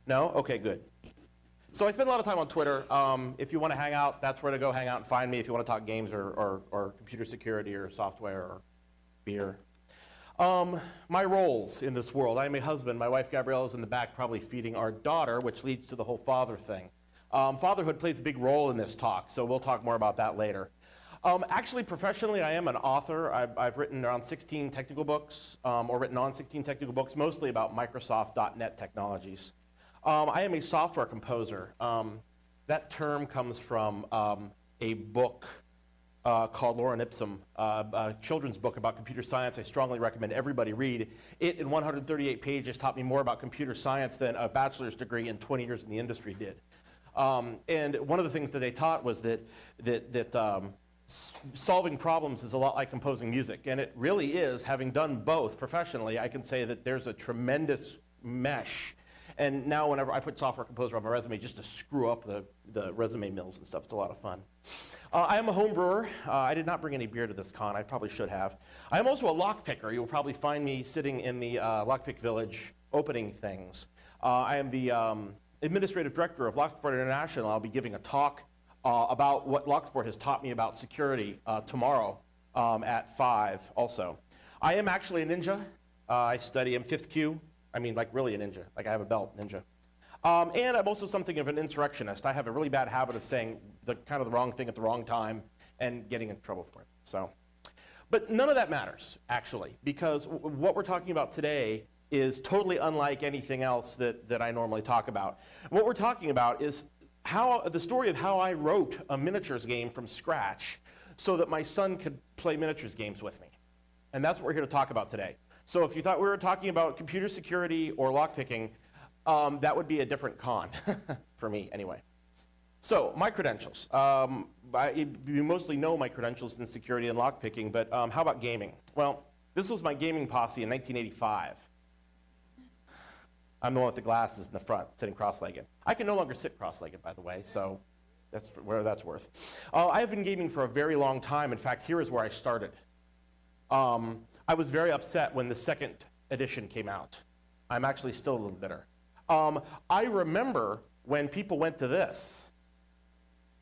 No? Okay, good. So I spend a lot of time on Twitter. If you want to hang out, that's where to go hang out and find me if you want to talk games or computer security or software or beer. My roles in this world. I am a husband. My wife Gabrielle is in the back probably feeding our daughter, which leads to the whole father thing. Fatherhood plays a big role in this talk, so we'll talk more about that later. Actually, professionally, I am an author. I've written around 16 technical books, or written on 16 technical books, mostly about Microsoft.NET technologies. I am a software composer. That term comes from a book called Lorem Ipsum, a children's book about computer science. I strongly recommend everybody read. It, in 138 pages, taught me more about computer science than a bachelor's degree in 20 years in the industry did. And one of the things that they taught was that solving problems is a lot like composing music, and it really is. Having done both professionally, I can say that there's a tremendous mesh. And now whenever I put software composer on my resume just to screw up the resume mills and stuff, it's a lot of fun. I am a home brewer. I did not bring any beer to this con. I probably should have. I am also a lockpicker. You'll probably find me sitting in the Lockpick Village opening things. I am the administrative director of Locksport International. I'll be giving a talk about what Locksport has taught me about security tomorrow at 5 also. I am actually a ninja. I'm 5th Q. I mean, like really a ninja. Like I have a belt, ninja. And I'm also something of an insurrectionist. I have a really bad habit of saying the wrong thing at the wrong time and getting in trouble for it. So, but none of that matters, actually, because what we're talking about today is totally unlike anything else that I normally talk about. What we're talking about is the story of how I wrote a miniatures game from scratch so that my son could play miniatures games with me. And that's what we're here to talk about today. So if you thought we were talking about computer security or lockpicking, that would be a different con, for me anyway. So my credentials. You mostly know my credentials in security and lockpicking, but how about gaming? Well, this was my gaming posse in 1985. I'm the one with the glasses in the front, sitting cross-legged. I can no longer sit cross-legged, by the way, so that's where that's worth. I have been gaming for a very long time. In fact, here is where I started. I was very upset when the second edition came out. I'm actually still a little bitter. I remember when people went to this,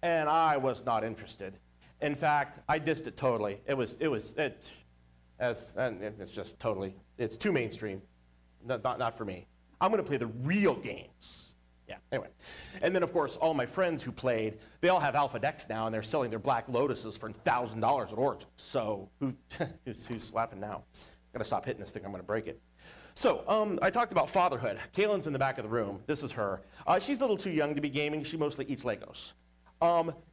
and I was not interested. In fact, I dissed it totally. It's just totally, it's too mainstream, not for me. I'm going to play the real games. Yeah, anyway. And then, of course, all my friends who played, they all have Alpha decks now, and they're selling their Black Lotuses for $1,000 at Origin. So who's laughing now? Got to stop hitting this thing. I'm going to break it. So I talked about fatherhood. Kaylin's in the back of the room. This is her. She's a little too young to be gaming. She mostly eats Legos.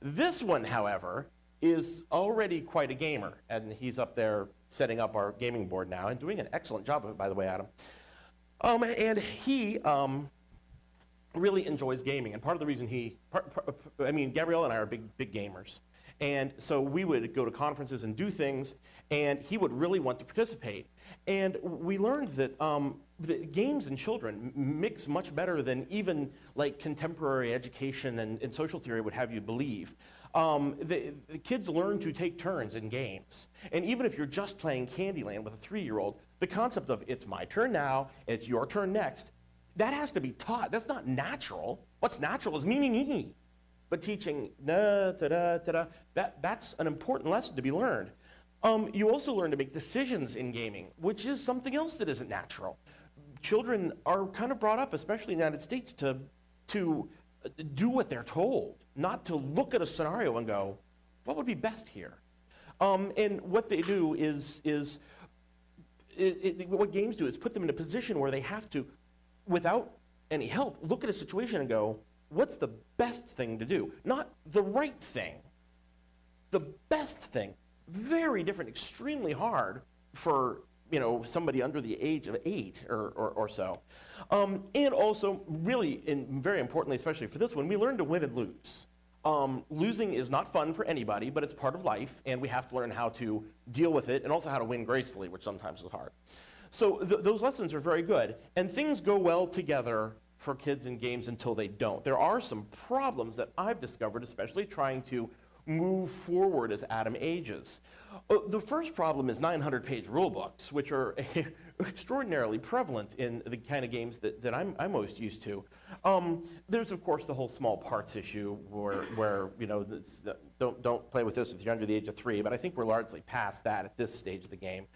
This one, however, is already quite a gamer, and he's up there setting up our gaming board now and doing an excellent job of it, by the way, Adam. And he really enjoys gaming, and part of the reason Gabrielle and I are big gamers, and so we would go to conferences and do things, and he would really want to participate. And we learned that the games and children mix much better than even like contemporary education and social theory would have you believe. The kids learn to take turns in games, and even if you're just playing Candyland with a 3-year-old, the concept of it's my turn now, it's your turn next, that has to be taught. That's not natural. What's natural is me. But teaching that's an important lesson to be learned. You also learn to make decisions in gaming, which is something else that isn't natural. Children are kind of brought up, especially in the United States, to do what they're told, not to look at a scenario and go, what would be best here? And what they do what games do is put them in a position where they have to, without any help, look at a situation and go, what's the best thing to do? Not the right thing, the best thing. Very different, extremely hard for somebody under the age of 8 or so. And also, really, and very importantly, especially for this one, we learn to win and lose. Losing is not fun for anybody, but it's part of life, and we have to learn how to deal with it and also how to win gracefully, which sometimes is hard. So those lessons are very good, and things go well together for kids in games until they don't. There are some problems that I've discovered, especially trying to move forward as Adam ages. The first problem is 900-page rule books, which are extraordinarily prevalent in the kind of games that I'm most used to. There's, of course, the whole small parts issue where you know, don't play with this if you're under the age of 3, but I think we're largely past that at this stage of the game.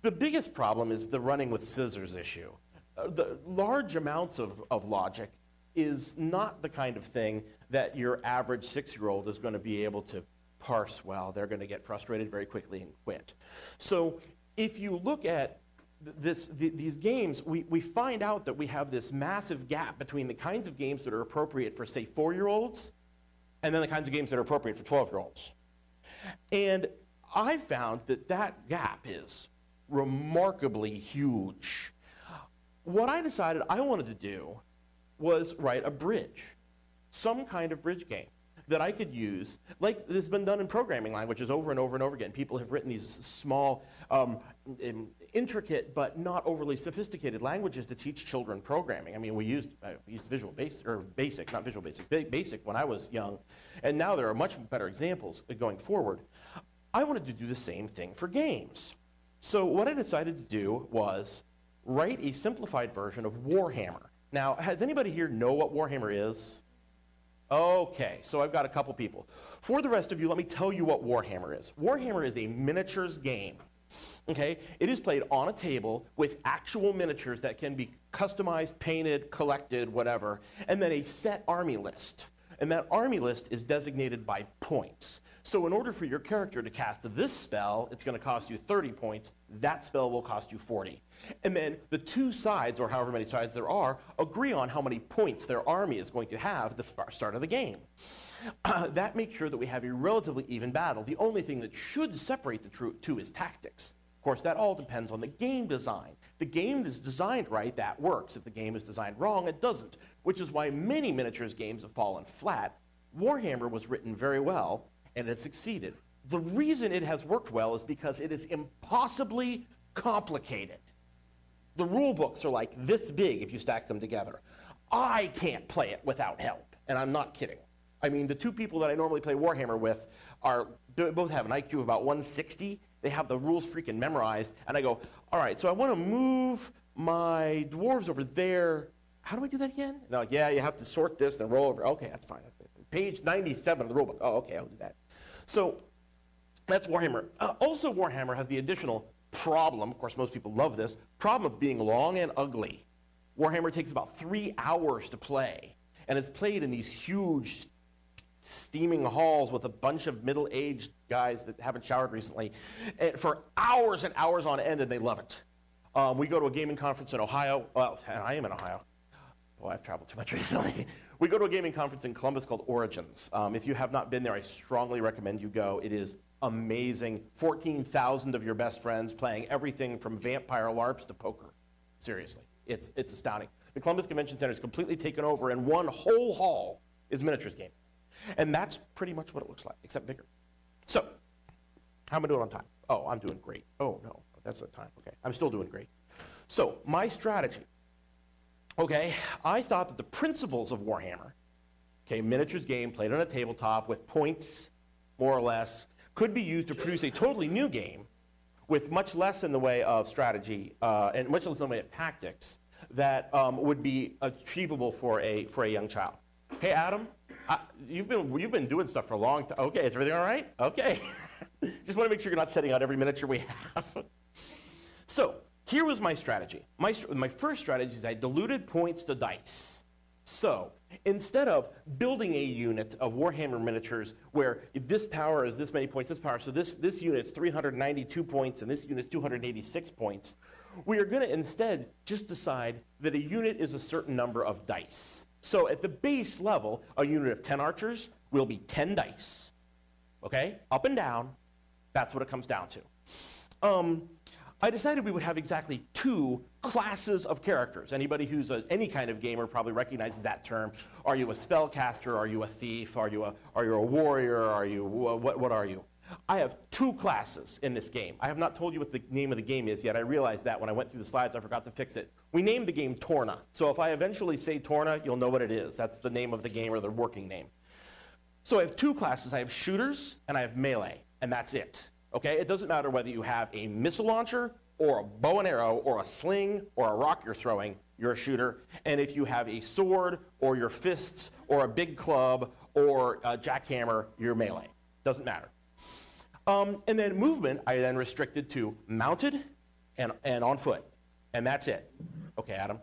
The biggest problem is the running with scissors issue. The large amounts of logic is not the kind of thing that your average 6-year-old is going to be able to parse well. They're going to get frustrated very quickly and quit. So if you look at these games, we find out that we have this massive gap between the kinds of games that are appropriate for, say, 4-year-olds and then the kinds of games that are appropriate for 12-year-olds. And I found that gap is remarkably huge. What I decided I wanted to do was write a bridge, some kind of bridge game that I could use, like this has been done in programming languages over and over and over again. People have written these small, intricate but not overly sophisticated languages to teach children programming. I mean, we used Visual Basic, or Basic, not Visual Basic, Basic when I was young, and now there are much better examples going forward. I wanted to do the same thing for games. So what I decided to do was write a simplified version of Warhammer. Now, has anybody here know what Warhammer is? Okay, so I've got a couple people. For the rest of you, let me tell you what Warhammer is. Warhammer is a miniatures game. Okay, it is played on a table with actual miniatures that can be customized, painted, collected, whatever, and then a set army list. And that army list is designated by points. So in order for your character to cast this spell, it's going to cost you 30 points. That spell will cost you 40. And then the two sides, or however many sides there are, agree on how many points their army is going to have at the start of the game. That makes sure that we have a relatively even battle. The only thing that should separate the two is tactics. Of course, that all depends on the game design. If the game is designed right, that works. If the game is designed wrong, it doesn't, which is why many miniatures games have fallen flat. Warhammer was written very well, and it succeeded. The reason it has worked well is because it is impossibly complicated. The rule books are like this big if you stack them together. I can't play it without help, and I'm not kidding. I mean, the two people that I normally play Warhammer with both have an IQ of about 160. They have the rules freaking memorized, and I go, all right, so I want to move my dwarves over there. How do I do that again? And they're like, yeah, you have to sort this and roll over. Okay, that's fine. Page 97 of the rule book. Oh, okay, I'll do that. So that's Warhammer. Also, Warhammer has the additional problem, of course most people love this, problem of being long and ugly. Warhammer takes about 3 hours to play, and it's played in these huge steaming halls with a bunch of middle-aged guys that haven't showered recently for hours and hours on end, and they love it. We go to a gaming conference in Ohio. Well, and I am in Ohio. Boy, I've traveled too much recently. We go to a gaming conference in Columbus called Origins. If you have not been there, I strongly recommend you go. It is amazing. 14,000 of your best friends playing everything from vampire LARPs to poker. Seriously, it's astounding. The Columbus Convention Center is completely taken over, and one whole hall is miniatures game. And that's pretty much what it looks like, except bigger. So, how am I doing on time? Oh, I'm doing great. Oh, no, that's not time. Okay, I'm still doing great. So, my strategy. Okay, I thought that the principles of Warhammer, okay, miniatures game played on a tabletop with points, more or less, could be used to produce a totally new game with much less in the way of strategy and much less in the way of tactics that would be achievable for a young child. Hey, Adam, you've been doing stuff for a long time. Okay, is everything all right? Okay. Just want to make sure you're not setting out every miniature we have. So, here was my strategy. My first strategy is I diluted points to dice. So, instead of building a unit of Warhammer miniatures where if this power is this many points, this power, so this unit's 392 points and this unit's 286 points, we are going to instead just decide that a unit is a certain number of dice. So at the base level, a unit of 10 archers will be 10 dice. Okay? Up and down, that's what it comes down to. I decided we would have exactly 2 classes of characters. Anybody who's any kind of gamer probably recognizes that term. Are you a spellcaster? Are you a thief? Are you a warrior? Are you what are you? I have 2 classes in this game. I have not told you what the name of the game is yet. I realized that when I went through the slides, I forgot to fix it. We named the game Torna. So if I eventually say Torna, you'll know what it is. That's the name of the game or the working name. So I have two classes. I have shooters and I have melee, and that's it. Okay? It doesn't matter whether you have a missile launcher or a bow and arrow or a sling or a rock you're throwing, you're a shooter. And if you have a sword or your fists or a big club or a jackhammer, you're melee. Doesn't matter. And then movement, I then restricted to mounted and on foot. And that's it. Okay, Adam.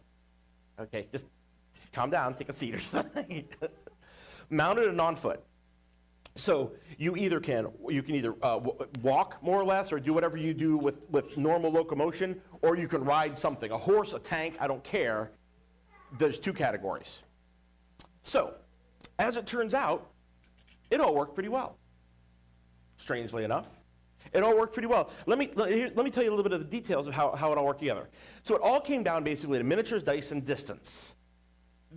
Okay, just calm down, take a seat or something. Mounted and on foot. So you can either walk more or less or do whatever you do with normal locomotion, or you can ride something, a horse, a tank, I don't care. There's two categories. So, as it turns out, it all worked pretty well. Strangely enough, it all worked pretty well. Let me tell you a little bit of the details of how it all worked together. So it all came down basically to miniatures, dice, and distance.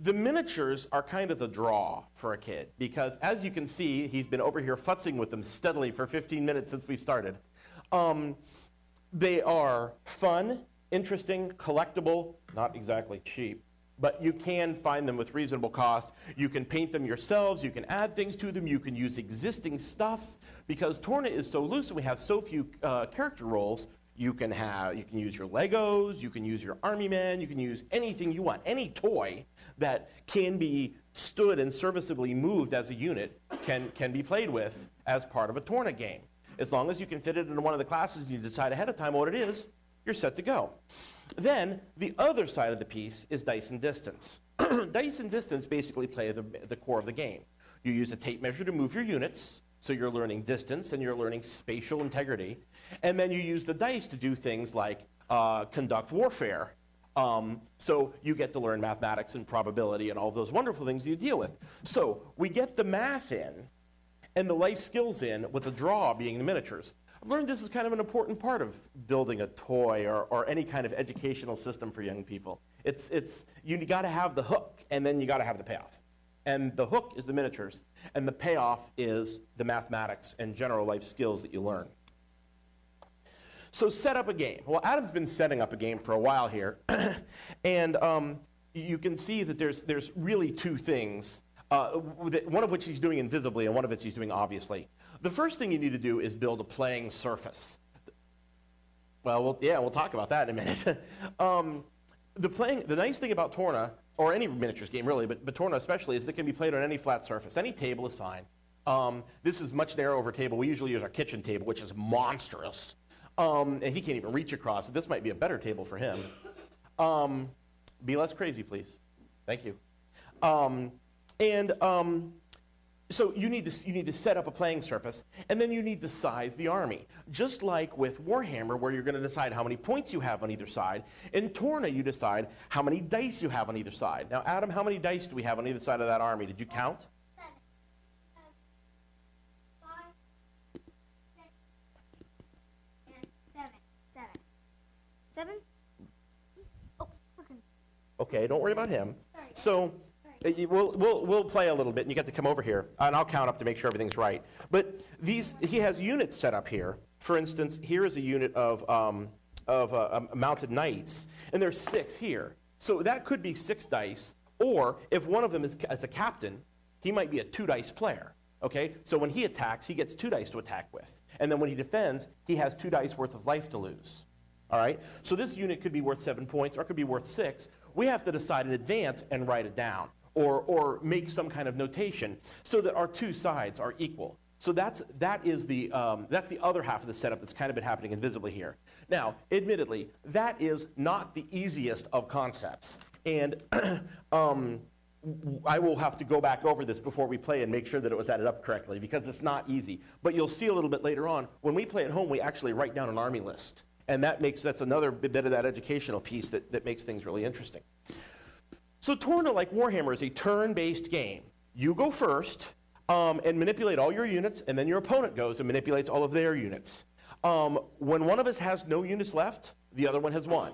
The miniatures are kind of the draw for a kid because, as you can see, he's been over here futzing with them steadily for 15 minutes since we started. They are fun, interesting, collectible, not exactly cheap, but you can find them with reasonable cost. You can paint them yourselves. You can add things to them. You can use existing stuff. Because Torna is so loose and we have so few character roles, you can use your Legos, you can use your army men, you can use anything you want. Any toy that can be stood and serviceably moved as a unit can be played with as part of a Torna game. As long as you can fit it into one of the classes and you decide ahead of time what it is, you're set to go. Then the other side of the piece is dice and distance. Dice and distance basically play the core of the game. You use a tape measure to move your units, so you're learning distance and you're learning spatial integrity. And then you use the dice to do things like conduct warfare. So you get to learn mathematics and probability and all those wonderful things you deal with. So we get the math in and the life skills in, with the draw being the miniatures. I've learned this is kind of an important part of building a toy or any kind of educational system for young people. You got to have the hook and then you got to have the payoff. And the hook is the miniatures, and the payoff is the mathematics and general life skills that you learn. So set up a game. Well, Adam's been setting up a game for a while here, and you can see that there's really two things, one of which he's doing invisibly and one of which he's doing obviously. The first thing you need to do is build a playing surface. Well, we'll talk about that in a minute. The nice thing about Torna, or any miniatures game really, but Torna especially, is that it can be played on any flat surface. Any table is fine. This is much narrower table. We usually use our kitchen table, which is monstrous. And he can't even reach across it. This might be a better table for him. Be less crazy, please. Thank you. So you need to set up a playing surface, and then you need to size the army. Just like with Warhammer, where you're going to decide how many points you have on either side, in Torna you decide how many dice you have on either side. Now, Adam, how many dice do we have on either side of that army? Did you count? 7? Oh, okay. Okay, don't worry about him. So we'll play a little bit, and you get to come over here, and I'll count up to make sure everything's right. But he has units set up here. For instance, here is a unit of mounted knights, and there's 6 here. So that could be 6 dice, or if one of them is as a captain, he might be a 2-dice player. Okay, so when he attacks, he gets 2 dice to attack with, and then when he defends, he has 2 dice worth of life to lose. All right, so this unit could be worth 7 points, or it could be worth 6. We have to decide in advance and write it down, or make some kind of notation so that our 2 sides are equal. So that's the other half of the setup that's kind of been happening invisibly here. Now, admittedly, that is not the easiest of concepts, and I will have to go back over this before we play and make sure that it was added up correctly, because it's not easy. But you'll see a little bit later on, when we play at home, we actually write down an army list. And that's another bit of that educational piece that makes things really interesting. So Torna, like Warhammer, is a turn-based game. You go first and manipulate all your units, and then your opponent goes and manipulates all of their units. When one of us has no units left, the other one has won.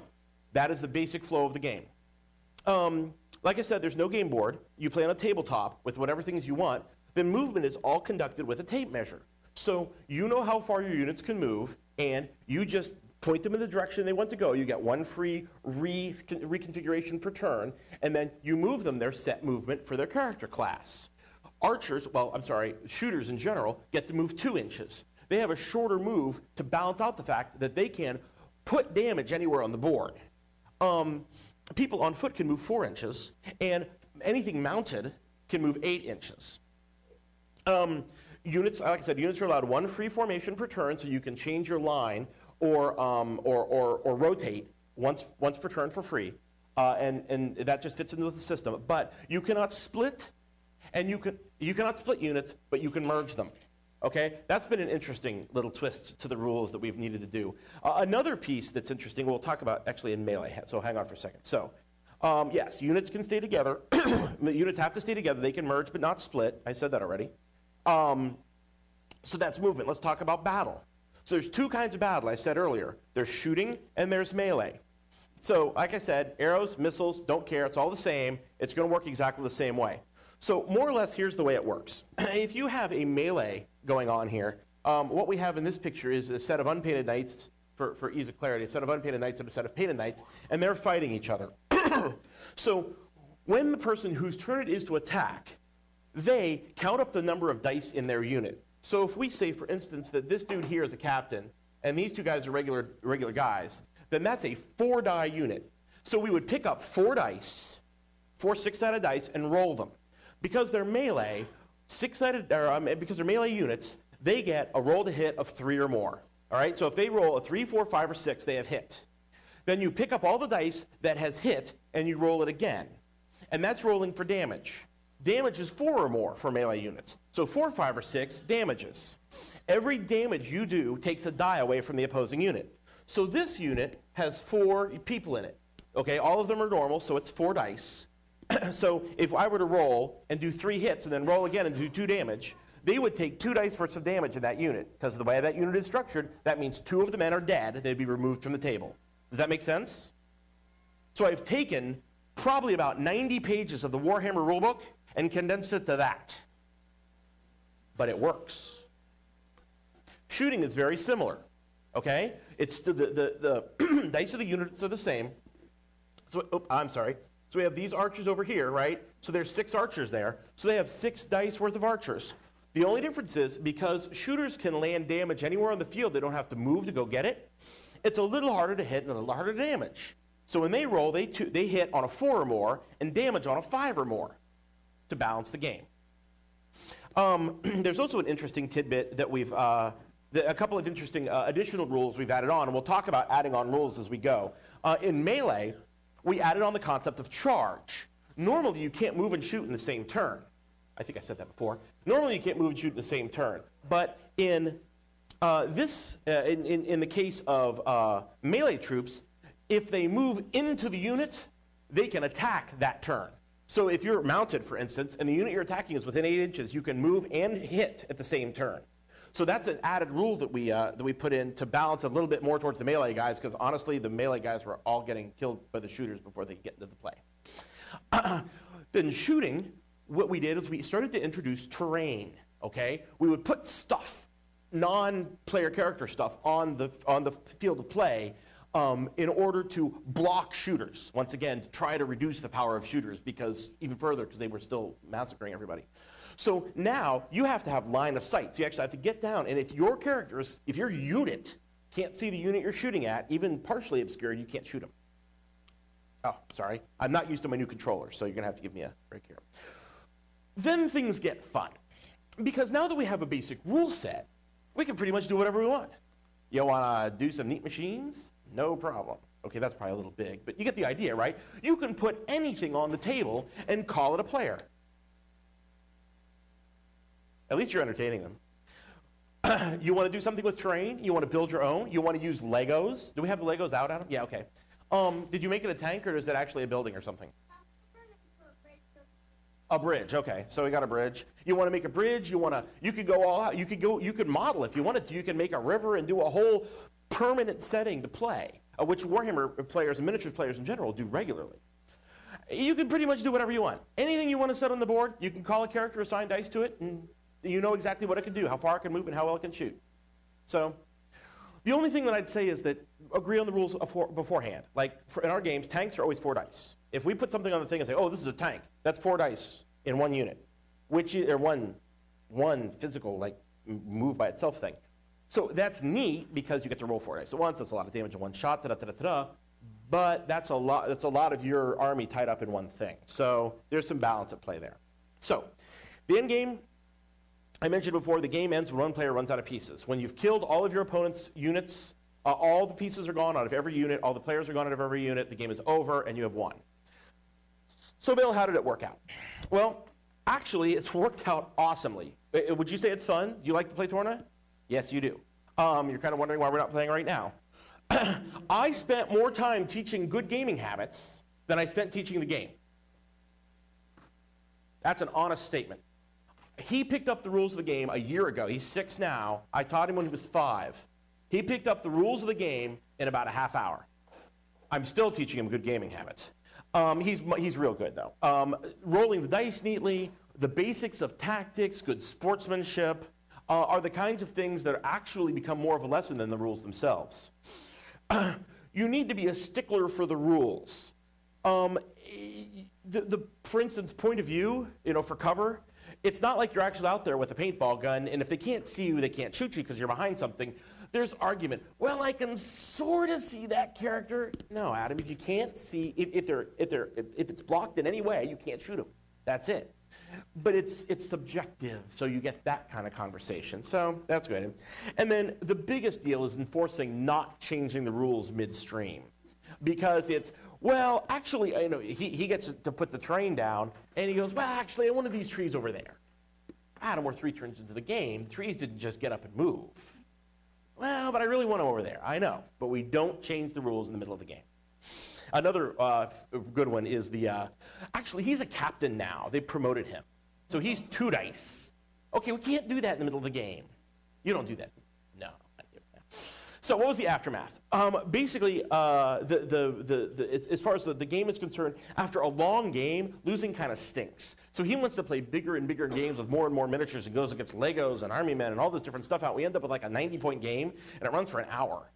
That is the basic flow of the game. Like I said, there's no game board. You play on a tabletop with whatever things you want. The movement is all conducted with a tape measure. So you know how far your units can move, and you just point them in the direction they want to go. You get 1 free reconfiguration per turn, and then you move them their set movement for their character class. shooters in general get to move 2 inches. They have a shorter move to balance out the fact that they can put damage anywhere on the board. People on foot can move 4 inches, and anything mounted can move 8 inches. Units, like I said, units are allowed 1 free formation per turn, so you can change your line or rotate once per turn for free, and that just fits into the system. But you cannot split, and you cannot split units, but you can merge them. Okay, that's been an interesting little twist to the rules that we've needed to do. Another piece that's interesting, we'll talk about actually in Melee, so hang on for a second. So, yes, units can stay together. Units have to stay together. They can merge but not split. I said that already. So that's movement. Let's talk about battle. So there's 2 kinds of battle, I said earlier. There's shooting and there's melee. So, like I said, arrows, missiles, don't care. It's all the same. It's going to work exactly the same way. So more or less, here's the way it works. If you have a melee going on here, what we have in this picture is a set of unpainted knights, for ease of clarity, a set of unpainted knights and a set of painted knights, and they're fighting each other. So when the person whose turn it is to attack, they count up the number of dice in their unit. So if we say, for instance, that this dude here is a captain, and these 2 guys are regular guys, then that's a 4-die unit. So we would pick up 4 dice, 4 6-sided dice, and roll them. Because they're melee, because they're melee units, they get a roll to hit of 3 or more. All right, so if they roll a 3, 4, 5, or 6, they have hit. Then you pick up all the dice that has hit, and you roll it again. And that's rolling for damage. Damage is 4 or more for melee units. So 4, 5, or 6 damages. Every damage you do takes a die away from the opposing unit. So this unit has 4 people in it. Okay, all of them are normal, so it's 4 dice. So if I were to roll and do 3 hits and then roll again and do 2 damage, they would take 2 dice worth of damage in that unit. Because of the way that unit is structured, that means 2 of the men are dead. They'd be removed from the table. Does that make sense? So I've taken probably about 90 pages of the Warhammer rulebook and condensed it to that. But it works. Shooting is very similar. Okay? It's the dice of the units are the same. So, So we have these archers over here, right? So there's 6 archers there. So they have 6 dice worth of archers. The only difference is because shooters can land damage anywhere on the field, they don't have to move to go get it. It's a little harder to hit and a little harder to damage. So when they roll, they hit on a 4 or more and damage on a 5 or more to balance the game. There's also an interesting tidbit that we've, a couple of interesting additional rules we've added on, and we'll talk about adding on rules as we go. In Melee, we added on the concept of charge. Normally, you can't move and shoot in the same turn. I think I said that before. Normally, you can't move and shoot in the same turn. But in in the case of melee troops, if they move into the unit, they can attack that turn. So if you're mounted, for instance, and the unit you're attacking is within 8 inches, you can move and hit at the same turn. So that's an added rule that we put in to balance a little bit more towards the melee guys, because honestly, the melee guys were all getting killed by the shooters before they get into the play. Then shooting, what we did is we started to introduce terrain. Okay, we would put stuff, non-player character stuff, on the field of play in order to block shooters. Once again, to try to reduce the power of shooters even further, because they were still massacring everybody. So now you have to have line of sight. So you actually have to get down, and if your unit can't see the unit you're shooting at, even partially obscured, you can't shoot them. Oh, sorry. I'm not used to my new controller, so you're going to have to give me a break here. Then things get fun. Because now that we have a basic rule set, we can pretty much do whatever we want. You want to do some neat machines? No problem. Okay, that's probably a little big, but you get the idea, right? You can put anything on the table and call it a player. At least you're entertaining them. You want to do something with terrain? You want to build your own? You want to use Legos? Do we have the Legos out, Adam? Yeah, okay. Did you make it a tank, or is it actually a building or something? A bridge, okay. So we got a bridge. You want to make a bridge? You could go all out. You could model if you wanted to. You can make a river and do a whole permanent setting to play, which Warhammer players and miniatures players in general do regularly. You can pretty much do whatever you want. Anything you want to set on the board, you can call a character, assign dice to it, and you know exactly what it can do, how far it can move, and how well it can shoot. So the only thing that I'd say is that agree on the rules beforehand. Like in our games, tanks are always 4 dice. If we put something on the thing and say, oh, this is a tank, that's 4 dice in one unit. or one physical, like, move by itself thing. So that's neat because you get to roll 4 dice at once. That's a lot of damage in one shot, but that's a lot of your army tied up in one thing. So there's some balance at play there. So the end game, I mentioned before, the game ends when one player runs out of pieces. When you've killed all of your opponent's units, all the pieces are gone out of every unit, all the players are gone out of every unit, the game is over, and you have won. So Bill, how did it work out? Well, actually, it's worked out awesomely. Would you say it's fun? Do you like to play Torna? Yes, you do. You're kind of wondering why we're not playing right now. I spent more time teaching good gaming habits than I spent teaching the game. That's an honest statement. He picked up the rules of the game a year ago. He's 6 now. I taught him when he was 5. He picked up the rules of the game in about a half hour. I'm still teaching him good gaming habits. He's real good, though. Rolling the dice neatly, the basics of tactics, good sportsmanship, are the kinds of things that actually become more of a lesson than the rules themselves. You need to be a stickler for the rules. For instance, point of view, for cover, it's not like you're actually out there with a paintball gun, and if they can't see you, they can't shoot you because you're behind something. There's argument. Well, I can sort of see that character. No, Adam, if you can't see, if it's blocked in any way, you can't shoot them. That's it. But it's subjective, so you get that kind of conversation. So that's good. And then the biggest deal is enforcing not changing the rules midstream. Because it's, well, actually, he gets to put the train down, and he goes, well, actually, one of these trees over there. Adam, we're 3 turns into the game. The trees didn't just get up and move. Well, but I really want them over there. I know, but we don't change the rules in the middle of the game. Another good one is actually, he's a captain now. They promoted him. So he's 2 dice. Okay, we can't do that in the middle of the game. You don't do that. No. So what was the aftermath? Basically, as far as the game is concerned, after a long game, losing kind of stinks. So he wants to play bigger and bigger games with more and more miniatures and goes against Legos and Army Men and all this different stuff out. We end up with like a 90-point game, and it runs for an hour.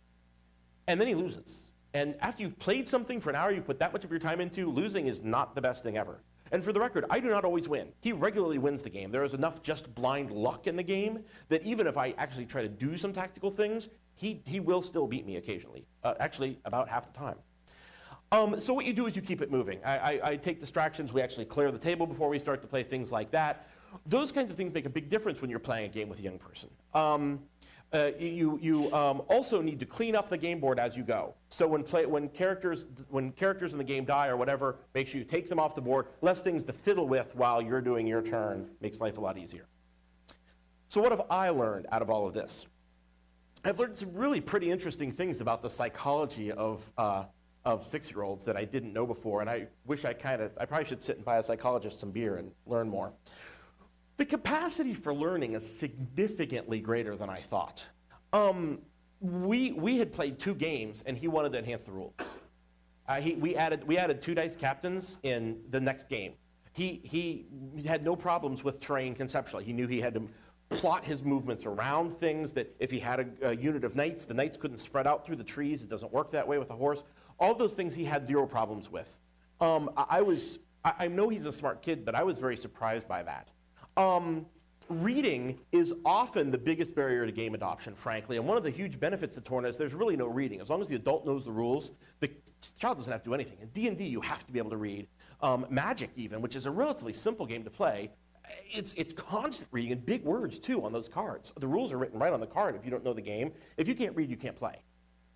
And then he loses. And after you've played something for an hour, you've put that much of your time into, losing is not the best thing ever. And for the record, I do not always win. He regularly wins the game. There is enough just blind luck in the game that even if I actually try to do some tactical things, he will still beat me occasionally, actually about half the time. So what you do is you keep it moving. I take distractions. We actually clear the table before we start to play, things like that. Those kinds of things make a big difference when you're playing a game with a young person. You also need to clean up the game board as you go. So when characters in the game die or whatever, make sure you take them off the board. Less things to fiddle with while you're doing your turn makes life a lot easier. So what have I learned out of all of this? I've learned some really pretty interesting things about the psychology of 6-year-olds that I didn't know before, and I wish I probably should sit and buy a psychologist some beer and learn more. The capacity for learning is significantly greater than I thought. We had played 2 games, and he wanted to enhance the rules. We added 2 dice captains in the next game. He had no problems with terrain conceptually. He knew he had to plot his movements around things, that if he had a unit of knights, the knights couldn't spread out through the trees. It doesn't work that way with a horse. All those things he had 0 problems with. I know he's a smart kid, but I was very surprised by that. Reading is often the biggest barrier to game adoption, frankly, and one of the huge benefits of Torna is there's really no reading. As long as the adult knows the rules, the child doesn't have to do anything. In D&D, you have to be able to read. Magic, even, which is a relatively simple game to play, it's constant reading and big words, too, on those cards. The rules are written right on the card if you don't know the game. If you can't read, you can't play.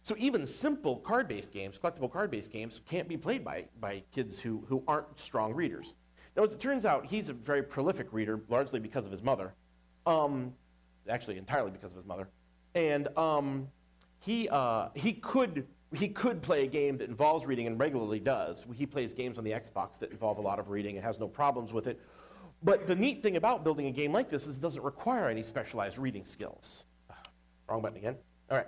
So even simple card-based games, collectible card-based games, can't be played by kids who aren't strong readers. Now, as it turns out, he's a very prolific reader, largely because of his mother. Actually, entirely because of his mother. And he could play a game that involves reading and regularly does. He plays games on the Xbox that involve a lot of reading and has no problems with it. But the neat thing about building a game like this is it doesn't require any specialized reading skills. Wrong button again. All right.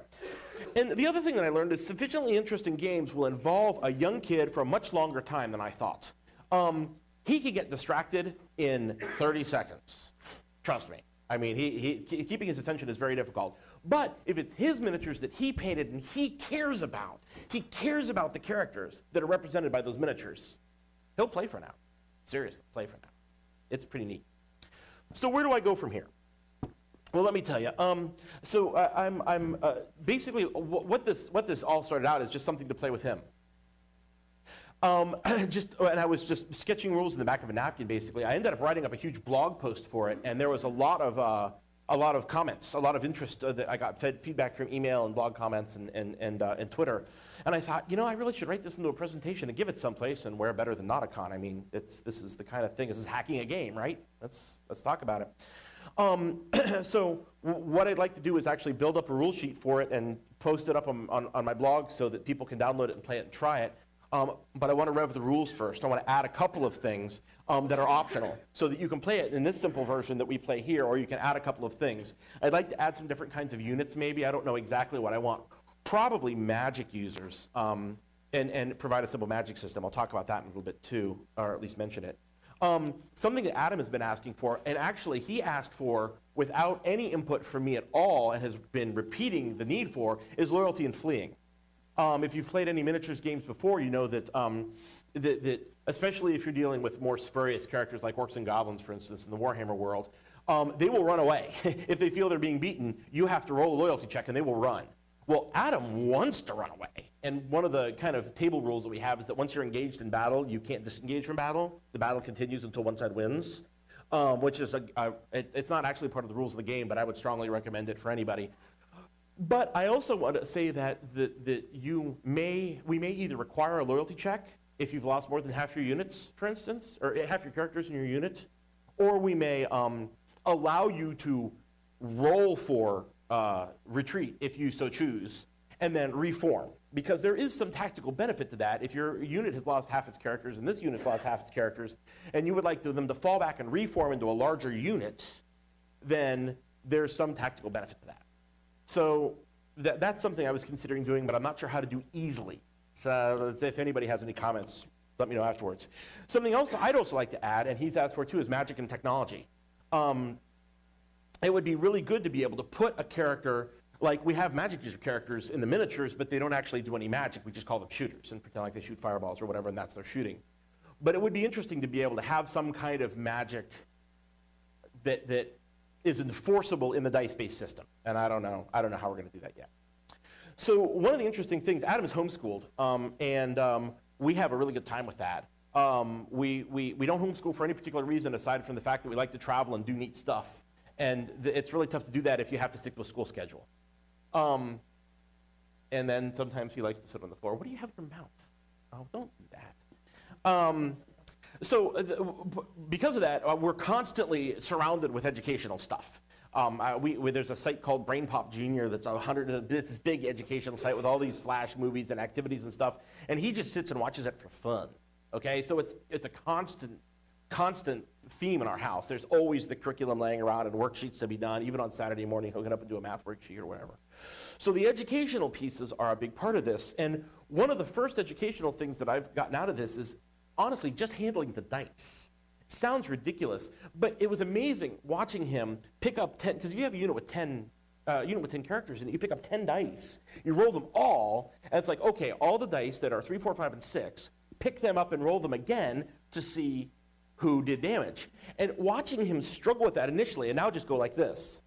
And the other thing that I learned is sufficiently interesting games will involve a young kid for a much longer time than I thought. He could get distracted in 30 seconds. Trust me. I mean, keeping his attention is very difficult. But if it's his miniatures that he painted and he cares about the characters that are represented by those miniatures, he'll play for now. Seriously, play for now. It's pretty neat. So where do I go from here? Well, let me tell you. Basically what this all started out is just something to play with him. And I was just sketching rules in the back of a napkin. Basically, I ended up writing up a huge blog post for it, and there was a lot of comments, a lot of interest that I got feedback from email and blog comments and Twitter. And I thought, I really should write this into a presentation and give it someplace. And where better than Nauticon? I mean, this is the kind of thing. This is hacking a game, right? Let's talk about it. So what I'd like to do is actually build up a rule sheet for it and post it up on my blog so that people can download it and play it and try it. But I want to rev the rules first. I want to add a couple of things that are optional so that you can play it in this simple version that we play here, or you can add a couple of things. I'd like to add some different kinds of units maybe. I don't know exactly what I want. Probably magic users and provide a simple magic system. I'll talk about that in a little bit too, or at least mention it. Something that Adam has been asking for, and actually he asked for without any input from me at all and has been repeating the need for, is loyalty and fleeing. If you've played any miniatures games before, you know that, that especially if you're dealing with more spurious characters like orcs and goblins, for instance, in the Warhammer world, they will run away. If they feel they're being beaten, you have to roll a loyalty check and they will run. Well, Adam wants to run away. And one of the kind of table rules that we have is that once you're engaged in battle, you can't disengage from battle. The battle continues until one side wins, which is, it's not actually part of the rules of the game, but I would strongly recommend it for anybody. But I also want to say that we may either require a loyalty check if you've lost more than half your units, for instance, or half your characters in your unit, or we may allow you to roll for retreat if you so choose, and then reform. Because there is some tactical benefit to that. If your unit has lost half its characters and this unit has lost half its characters, and you would like them to fall back and reform into a larger unit, then there's some tactical benefit to that. So that's something I was considering doing, but I'm not sure how to do easily. So if anybody has any comments, let me know afterwards. Something else I'd also like to add, and he's asked for too, is magic and technology. It would be really good to be able to put a character, like we have magic user characters in the miniatures, but they don't actually do any magic. We just call them shooters and pretend like they shoot fireballs or whatever, and that's their shooting. But it would be interesting to be able to have some kind of magic that is enforceable in the dice-based system. And I don't know how we're going to do that yet. So one of the interesting things, Adam is homeschooled, and we have a really good time with that. We don't homeschool for any particular reason aside from the fact that we like to travel and do neat stuff. And it's really tough to do that if you have to stick to a school schedule. And then sometimes he likes to sit on the floor. What do you have in your mouth? Oh, don't do that. Because of that, we're constantly surrounded with educational stuff. There's a site called Brain Pop Junior that's this big educational site with all these flash movies and activities and stuff, and he just sits and watches it for fun. Okay, so it's a constant theme in our house. There's always the curriculum laying around and worksheets to be done. Even on Saturday morning, he'll get up and do a math worksheet or whatever. So the educational pieces are a big part of this. And one of the first educational things that I've gotten out of this is, honestly, just handling the dice. It sounds ridiculous, but it was amazing watching him pick up 10, because if you have a unit with 10 characters in it, you pick up 10 dice, you roll them all, and it's like, okay, all the dice that are 3, 4, 5, and 6, pick them up and roll them again to see who did damage. And watching him struggle with that initially, and now just go like this,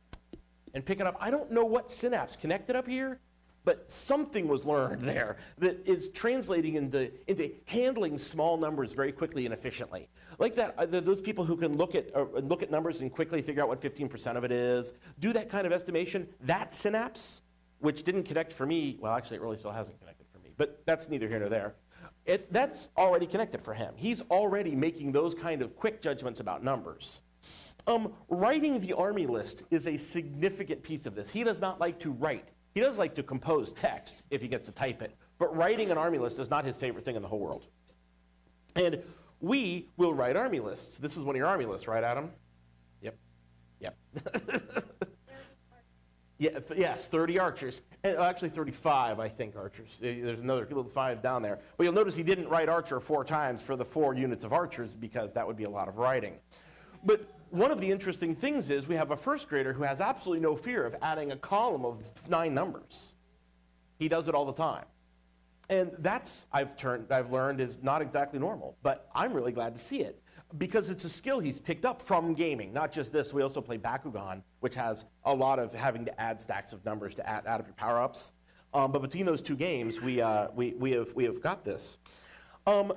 and pick it up. I don't know what synapse connected up here, but something was learned there that is translating into handling small numbers very quickly and efficiently. Like that, those people who can look at numbers and quickly figure out what 15% of it is, do that kind of estimation, that synapse, which didn't connect for me, well, actually, it really still hasn't connected for me, but that's neither here nor there. That's already connected for him. He's already making those kind of quick judgments about numbers. Writing the army list is a significant piece of this. He does not like to write. He does like to compose text if he gets to type it, but writing an army list is not his favorite thing in the whole world. And we will write army lists. This is one of your army lists, right, Adam? Yep. Yes, 30 archers. Actually, 35, I think, archers. There's another little 5 down there. But you'll notice he didn't write archer 4 times for the 4 units of archers because that would be a lot of writing. But one of the interesting things is we have a first grader who has absolutely no fear of adding a column of 9 numbers. He does it all the time. And that's, I've learned, is not exactly normal, but I'm really glad to see it. because it's a skill he's picked up from gaming. Not just this, we also play Bakugan, which has a lot of having to add stacks of numbers to add up your power-ups. But between those two games, we have got this. And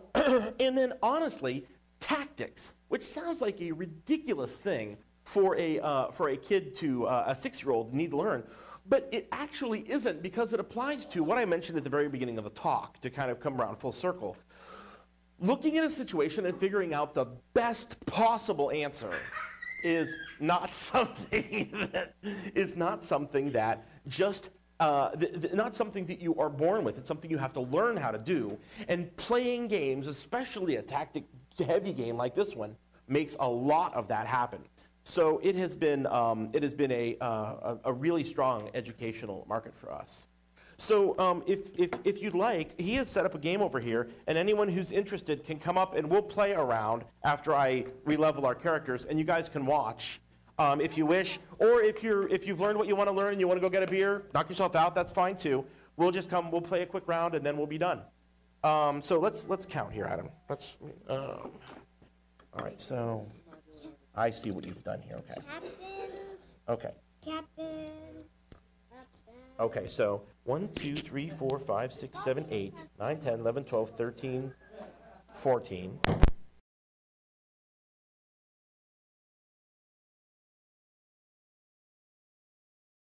then honestly, tactics, which sounds like a ridiculous thing for a kid to a 6-year-old need to learn, but it actually isn't, because it applies to what I mentioned at the very beginning of the talk to kind of come around full circle. Looking at a situation and figuring out the best possible answer is not something that just not something that you are born with. It's something you have to learn how to do. And playing games, especially a tactic-heavy game like this one, makes a lot of that happen. So it has been a really strong educational market for us. So if you'd like, he has set up a game over here, and anyone who's interested can come up and we'll play around after I re-level our characters, and you guys can watch if you wish, or if you've learned what you want to learn and you want to go get a beer, knock yourself out, that's fine too. We'll just come, we'll play a quick round, and then we'll be done. So let's count here, Adam. All right, so I see what you've done here. Okay. Captains. Okay. Captain. Okay, so 1, 2, 3, 4, 5, 6, 7, 8, 9, 10, 11, 12, 13, 14.